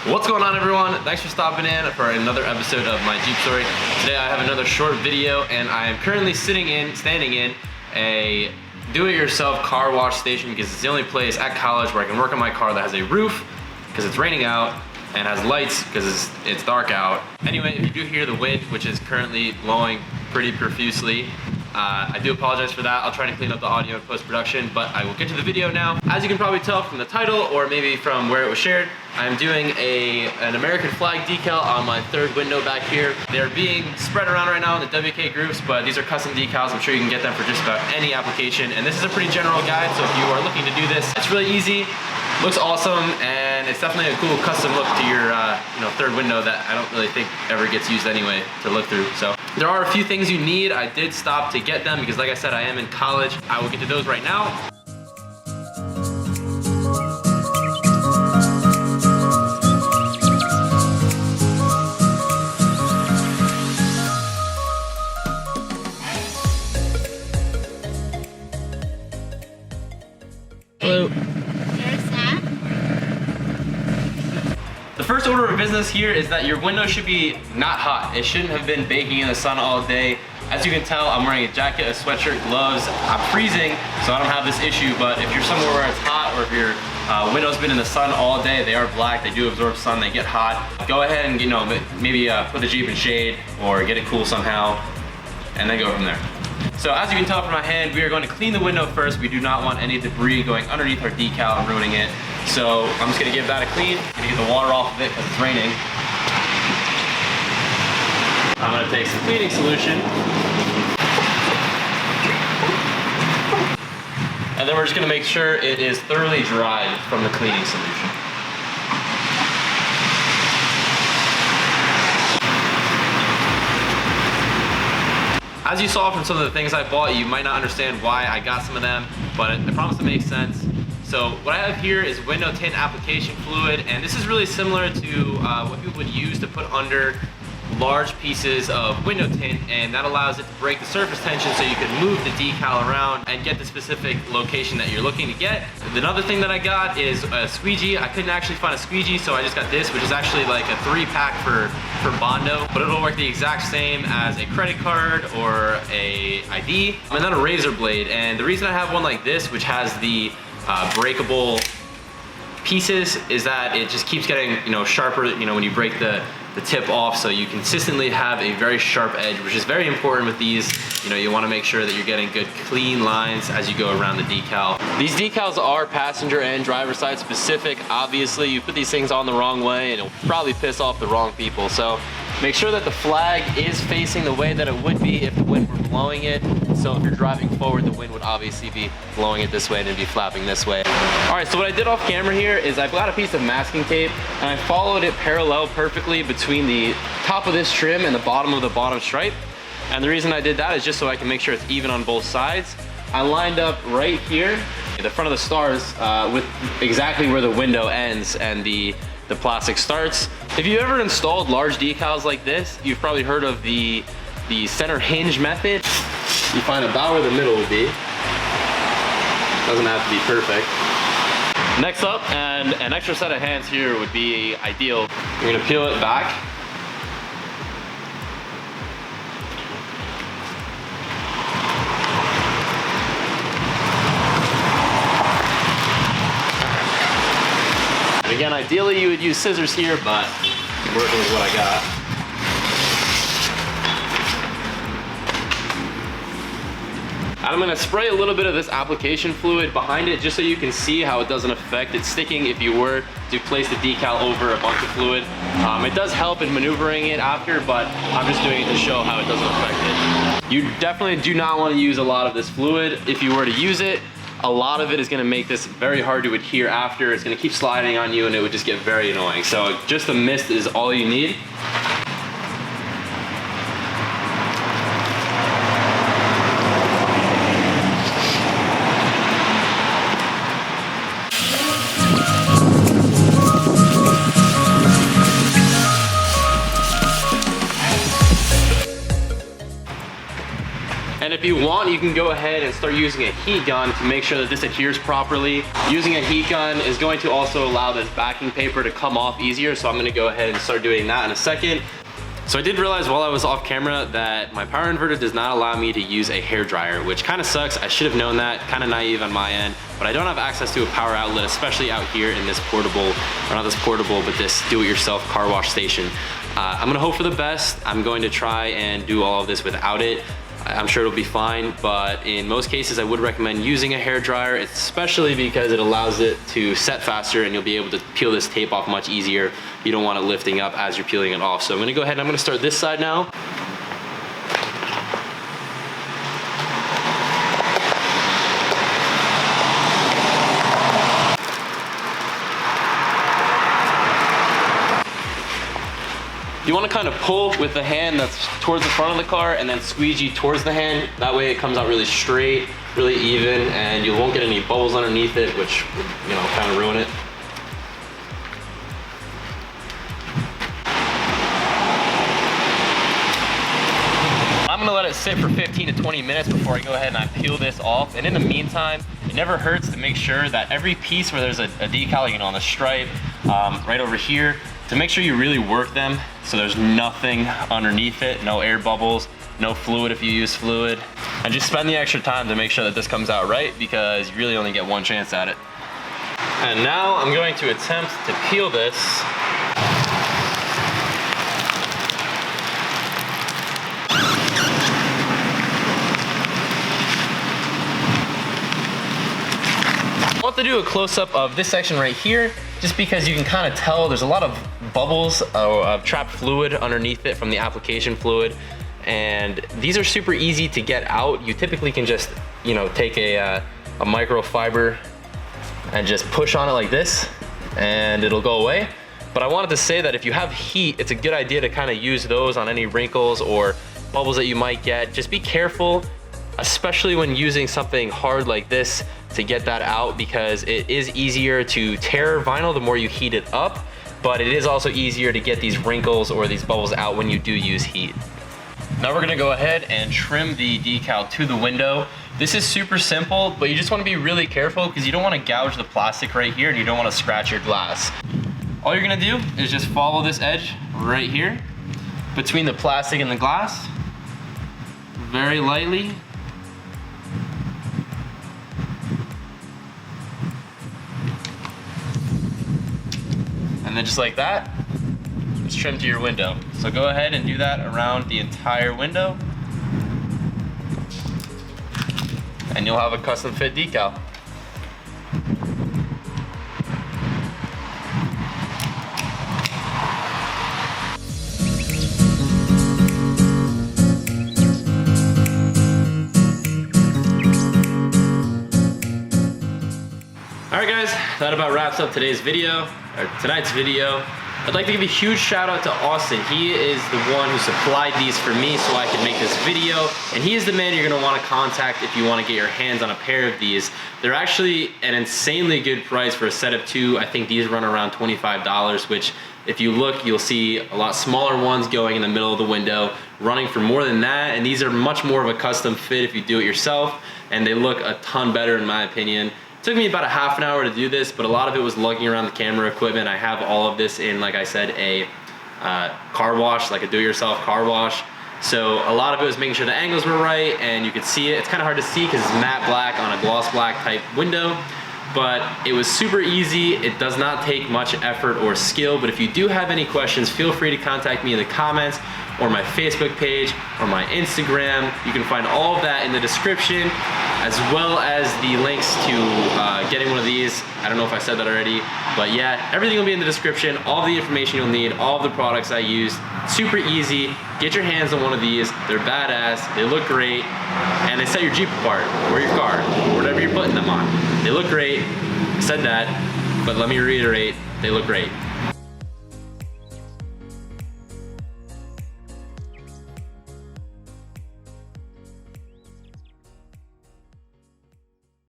What's going on, everyone? Thanks for stopping in for another episode of my Jeep story. Today I have another short video and I am currently standing in a do-it-yourself car wash station because it's the only place at college where I can work on my car that has a roof because it's raining out and has lights because it's dark out. Anyway, if you do hear the wind, which is currently blowing pretty profusely, I do apologize for that. I'll try to clean up the audio in post-production, but I will get to the video now. As you can probably tell from the title or maybe from where it was shared, I'm doing an American flag decal on my third window back here. They're being spread around right now in the WK groups, but these are custom decals. I'm sure you can get them for just about any application. And this is a pretty general guide, so if you are looking to do this, it's really easy, looks awesome, and it's definitely a cool custom look to your third window that I don't really think ever gets used anyway to look through. So there are a few things you need. I did stop to get them because, like I said, I am in college. I will get to those right now. Hello. The first order of business here is that your window should be not hot. It shouldn't have been baking in the sun all day. As you can tell, I'm wearing a jacket, a sweatshirt, gloves. I'm freezing, so I don't have this issue, but if you're somewhere where it's hot or if your window's been in the sun all day, they are black, they do absorb sun, they get hot. Go ahead and maybe put the Jeep in shade or get it cool somehow, and then go from there. So as you can tell from my hand, we are going to clean the window first. We do not want any debris going underneath our decal and ruining it. So I'm just gonna give that a clean. I'm gonna get the water off of it because it's raining. I'm gonna take some cleaning solution. And then we're just gonna make sure it is thoroughly dried from the cleaning solution. As you saw from some of the things I bought, you might not understand why I got some of them, but I promise to make sense. So what I have here is window tint application fluid, and this is really similar to what people would use to put under large pieces of window tint, and that allows it to break the surface tension so you can move the decal around and get the specific location that you're looking to get. Another thing that I got is a squeegee. I couldn't actually find a squeegee, so I just got this, which is actually like a 3-pack for Bondo, but it'll work the exact same as a credit card or a ID, and then a razor blade. And the reason I have one like this, which has the breakable pieces, is that it just keeps getting sharper when you break the tip off, so you consistently have a very sharp edge, which is very important with these. You want to make sure that you're getting good clean lines as you go around the decal. These decals are passenger and driver side specific. Obviously, you put these things on the wrong way and it'll probably piss off the wrong people. So make sure that the flag is facing the way that it would be if the wind were blowing it. So if you're driving forward, the wind would obviously be blowing it this way and it'd be flapping this way. All right, so what I did off camera here is I got a piece of masking tape and I followed it parallel perfectly between the top of this trim and the bottom of the bottom stripe. And the reason I did that is just so I can make sure it's even on both sides. I lined up right here, the front of the stars, with exactly where the window ends and the plastic starts. If you ever installed large decals like this, you've probably heard of the center hinge method. You find about where the middle would be. Doesn't have to be perfect. Next up, and an extra set of hands here would be ideal. You're gonna peel it back. And again, ideally you would use scissors here, but I'm working with what I got. And I'm gonna spray a little bit of this application fluid behind it just so you can see how it doesn't affect it sticking if you were to place the decal over a bunch of fluid. It does help in maneuvering it after, but I'm just doing it to show how it doesn't affect it. You definitely do not want to use a lot of this fluid. If you were to use it, a lot of it is gonna make this very hard to adhere after. It's gonna keep sliding on you and it would just get very annoying. So just a mist is all you need. then if you want, you can go ahead and start using a heat gun to make sure that this adheres properly. Using a heat gun is going to also allow this backing paper to come off easier, so I'm gonna go ahead and start doing that in a second. So I did realize while I was off camera that my power inverter does not allow me to use a hair dryer, which kind of sucks. I should have known that, kind of naive on my end, but I don't have access to a power outlet, especially out here in this portable, or not this portable, but this do-it-yourself car wash station. I'm gonna hope for the best. I'm going to try and do all of this without it. I'm sure it'll be fine, but in most cases I would recommend using a hair dryer, especially because it allows it to set faster and you'll be able to peel this tape off much easier. You don't want it lifting up as you're peeling it off. So I'm gonna go ahead and I'm gonna start this side now. You want to kind of pull with the hand that's towards the front of the car and then squeegee towards the hand. That way it comes out really straight, really even, and you won't get any bubbles underneath it, which would, you know, kind of ruin it. I'm gonna let it sit for 15 to 20 minutes before I go ahead and I peel this off. And in the meantime, it never hurts to make sure that every piece where there's a decal, you know, on the stripe, right over here, to make sure you really work them so there's nothing underneath it, no air bubbles, no fluid if you use fluid. And just spend the extra time to make sure that this comes out right, because you really only get one chance at it. And now I'm going to attempt to peel this. I want to do a close-up of this section right here, just because you can kind of tell there's a lot of bubbles of trapped fluid underneath it from the application fluid, and these are super easy to get out. You typically can just, you know, take a microfiber and just push on it like this and it'll go away. But I wanted to say that if you have heat, it's a good idea to kind of use those on any wrinkles or bubbles that you might get. Just be careful, especially when using something hard like this, to get that out, because it is easier to tear vinyl the more you heat it up, but it is also easier to get these wrinkles or these bubbles out when you do use heat. Now we're gonna go ahead and trim the decal to the window. This is super simple, but you just wanna be really careful because you don't wanna gouge the plastic right here and you don't wanna scratch your glass. All you're gonna do is just follow this edge right here between the plastic and the glass, very lightly. And then just like that, it's trimmed to your window. So go ahead and do that around the entire window, and you'll have a custom fit decal. Alright guys, that about wraps up today's video, or tonight's video. I'd like to give a huge shout out to Austin. He is the one who supplied these for me so I could make this video, and he is the man you're gonna wanna contact if you wanna get your hands on a pair of these. They're actually an insanely good price for a set of two. I think these run around $25, which if you look, you'll see a lot smaller ones going in the middle of the window, running for more than that, and these are much more of a custom fit if you do it yourself, and they look a ton better in my opinion. It took me about a half an hour to do this, but a lot of it was lugging around the camera equipment. I have all of this in, like I said, a car wash, like a do-it-yourself car wash. So a lot of it was making sure the angles were right and you could see it. It's kind of hard to see because it's matte black on a gloss black type window, but it was super easy. It does not take much effort or skill, but if you do have any questions, feel free to contact me in the comments or my Facebook page or my Instagram. You can find all of that in the description, as well as the links to getting one of these. I don't know if I said that already, but yeah, everything will be in the description. All of the information you'll need, all of the products I used. Super easy. Get your hands on one of these. They're badass, they look great, and they set your Jeep apart, or your car, or whatever you're putting them on. They look great, I said that, but let me reiterate, they look great.